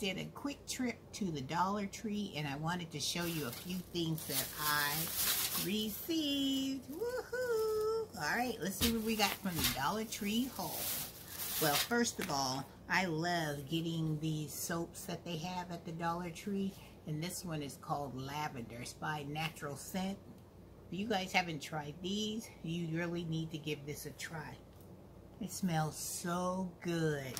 did a quick trip to the Dollar Tree, and I wanted to show you a few things that I received. Woohoo! Alright, let's see what we got from the Dollar Tree haul. Well, first of all, I love getting these soaps that they have at the Dollar Tree, and this one is called Lavender. It's by Natural Scent. If you guys haven't tried these, you really need to give this a try. It smells so good.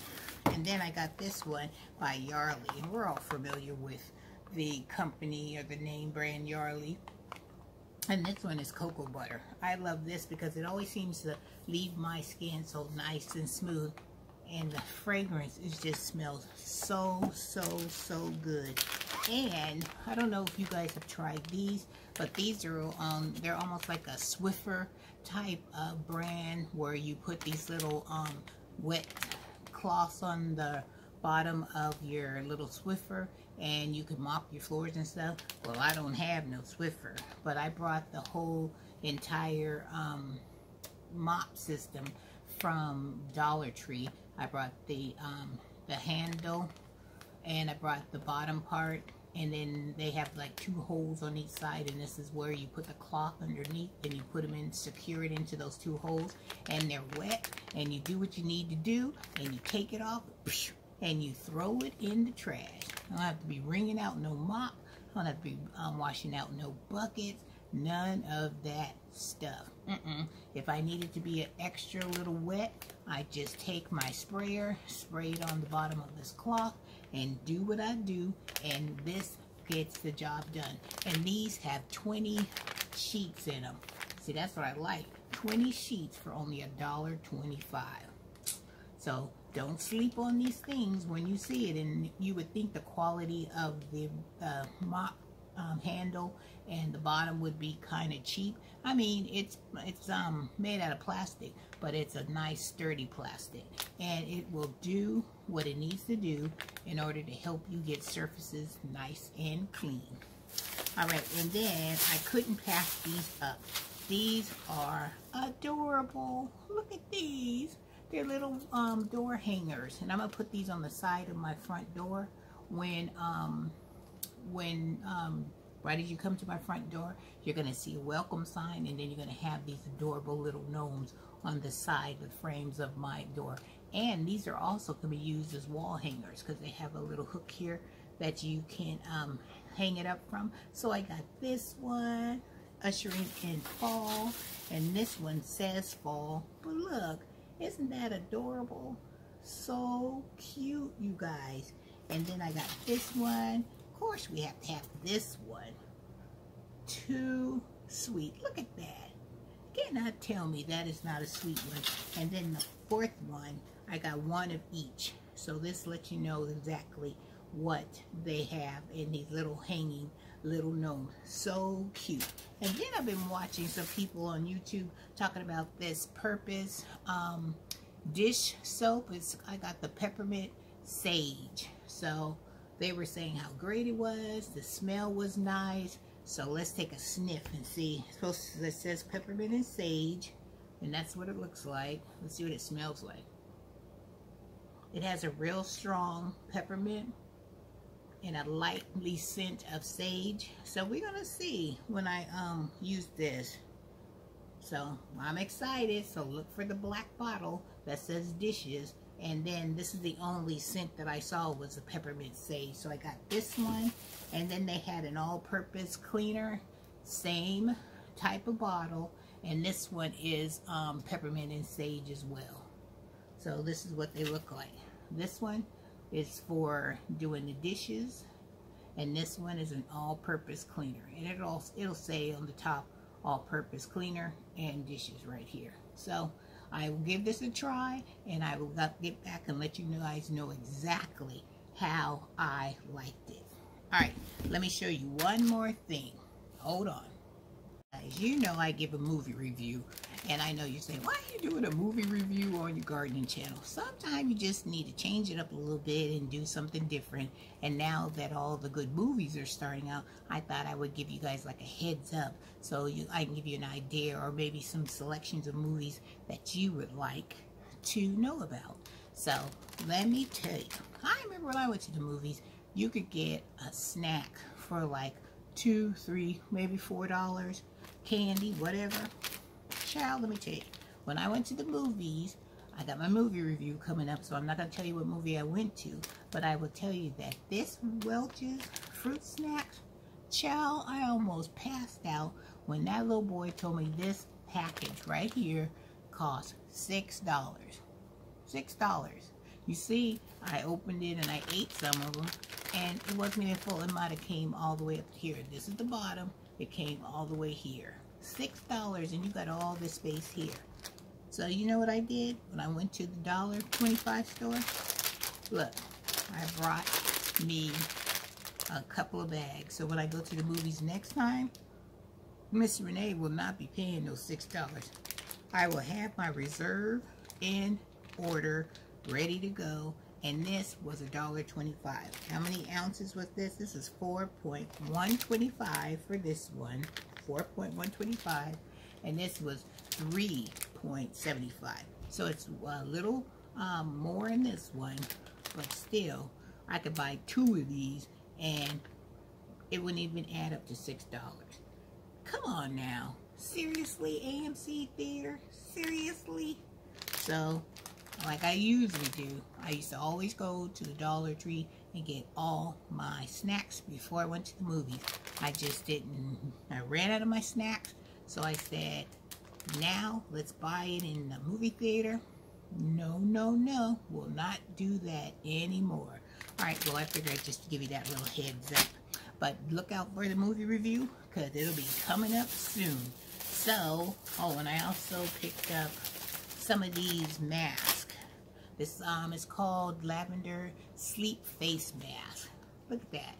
And then I got this one by Yardley. And we're all familiar with the company or the name brand Yardley. And this one is cocoa butter. I love this because it always seems to leave my skin so nice and smooth. And the fragrance, it just smells so good. And I don't know if you guys have tried these, but these are they're almost like a Swiffer type of brand where you put these little wet cloths on the bottom of your little Swiffer and you can mop your floors and stuff. Well, I don't have no Swiffer, but I brought the whole entire mop system from Dollar Tree. I brought the handle, and I brought the bottom part, and then they have like 2 holes on each side, and this is where you put the cloth underneath and you put them in, secure it into those 2 holes, and they're wet, and you do what you need to do, and you take it off and you throw it in the trash. I don't have to be wringing out no mop. I don't have to be washing out no buckets, none of that stuff. If I need it to be an extra little wet, I just take my sprayer, spray it on the bottom of this cloth, and do what I do, and this gets the job done. And these have 20 sheets in them. See, that's what I like. 20 sheets for only $1.25. So don't sleep on these things when you see it. And you would think the quality of the mop handle and the bottom would be kind of cheap. I mean, it's made out of plastic, but it's a nice sturdy plastic, and it will do what it needs to do in order to help you get surfaces nice and clean. All right, and then I couldn't pass these up. These are adorable. Look at these. They're little door hangers, and I'm gonna put these on the side of my front door when right as you come to my front door, you're going to see a welcome sign, and then you're going to have these adorable little gnomes on the side, the frames of my door. And these are also going to be used as wall hangers because they have a little hook here that you can hang it up from. So I got this one, ushering in fall, and this one says fall. But look, isn't that adorable? So cute, you guys. And then I got this one. Of course, we have to have this one. Too sweet. Look at that. You cannot tell me that is not a sweet one. And then the 4th one, I got one of each. So this lets you know exactly what they have in these little hanging little gnomes. So cute. And then I've been watching some people on YouTube talking about this Purpose dish soap. I got the peppermint sage. So they were saying how great it was. The smell was nice. So let's take a sniff and see. It says peppermint and sage, and that's what it looks like. Let's see what it smells like. It has a real strong peppermint and a lightly scent of sage. So we're gonna see when I use this. So I'm excited. So look for the black bottle that says dishes. And then this is the only scent that I saw was the peppermint sage. So I got this one. And then they had an all-purpose cleaner. Same type of bottle. And this one is peppermint and sage as well. So this is what they look like. This one is for doing the dishes. And this one is an all-purpose cleaner. And it'll say on the top, all-purpose cleaner and dishes right here. So I will give this a try, and I will get back and let you guys know exactly how I liked it. All right, let me show you one more thing. Hold on. As you know, I give a movie review, and I know you're saying, why are you doing a movie review on your gardening channel? Sometimes you just need to change it up a little bit and do something different. And now that all the good movies are starting out, I thought I would give you guys like a heads up so I can give you an idea or maybe some selections of movies that you would like to know about. So let me tell you, I remember when I went to the movies, you could get a snack for like $2, $3, maybe $4, candy, whatever. Child, let me tell you, when I went to the movies, I got my movie review coming up, so I'm not going to tell you what movie I went to, but I will tell you that this Welch's fruit snacks, child, I almost passed out when that little boy told me this package right here cost $6. $6. You see, I opened it and I ate some of them, and it wasn't even full. It might have came all the way up here. This is the bottom. It came all the way here. $6, and you got all this space here. So you know what I did when I went to the $1.25 store? Look, I brought me a couple of bags. So when I go to the movies next time, Miss Renee will not be paying those $6. I will have my reserve in order, ready to go, and this was $1.25. How many ounces was this? This is 4.125 for this one, 4.125, and this was 3.75. So it's a little more in this one, but still, I could buy 2 of these, and it wouldn't even add up to $6. Come on now, seriously, AMC Theater, seriously? So, like I usually do, I used to always go to the Dollar Tree and get all my snacks before I went to the movies. I just didn't, I ran out of my snacks, so I said, now let's buy it in the movie theater. No, no, no, we'll not do that anymore. Alright, well I figured I'd just give you that little heads up. But look out for the movie review, because it'll be coming up soon. So, oh, and I also picked up some of these masks. This is called Lavender Sleep Face Mask. Look at that.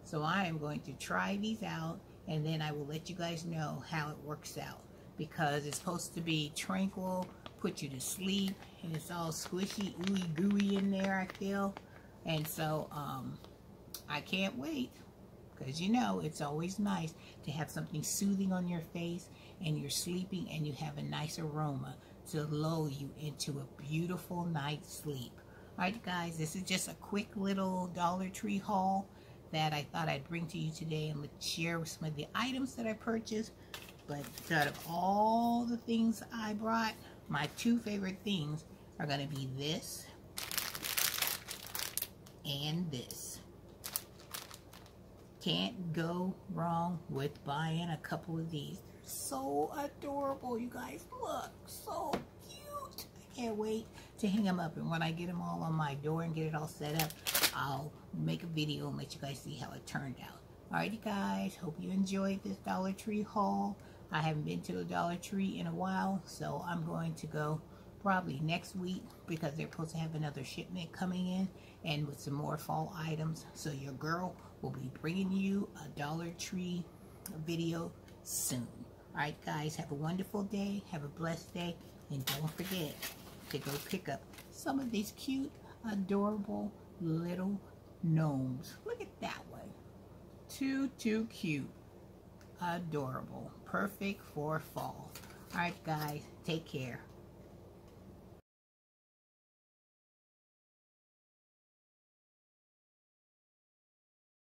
So I am going to try these out, and then I will let you guys know how it works out. Because it's supposed to be tranquil, put you to sleep, and it's all squishy, ooey gooey in there, I feel. And so, I can't wait. Because you know, it's always nice to have something soothing on your face, and you're sleeping, and you have a nice aroma to lull you into a beautiful night's sleep. Alright guys, this is just a quick little Dollar Tree haul that I thought I'd bring to you today and share some of the items that I purchased. But out of all the things I brought, my 2 favorite things are going to be this and this. Can't go wrong with buying a couple of these. They're so adorable, you guys. Look, so cute. I can't wait to hang them up. And when I get them all on my door and get it all set up, I'll make a video and let you guys see how it turned out. Alrighty guys, hope you enjoyed this Dollar Tree haul. I haven't been to the Dollar Tree in a while, so I'm going to go probably next week because they're supposed to have another shipment coming in and with some more fall items. So your girl will be bringing you a Dollar Tree video soon. Alright guys, have a wonderful day, have a blessed day, and don't forget to go pick up some of these cute, adorable little gnomes. Look at that one. Too cute. Adorable. Perfect for fall. Alright guys, take care.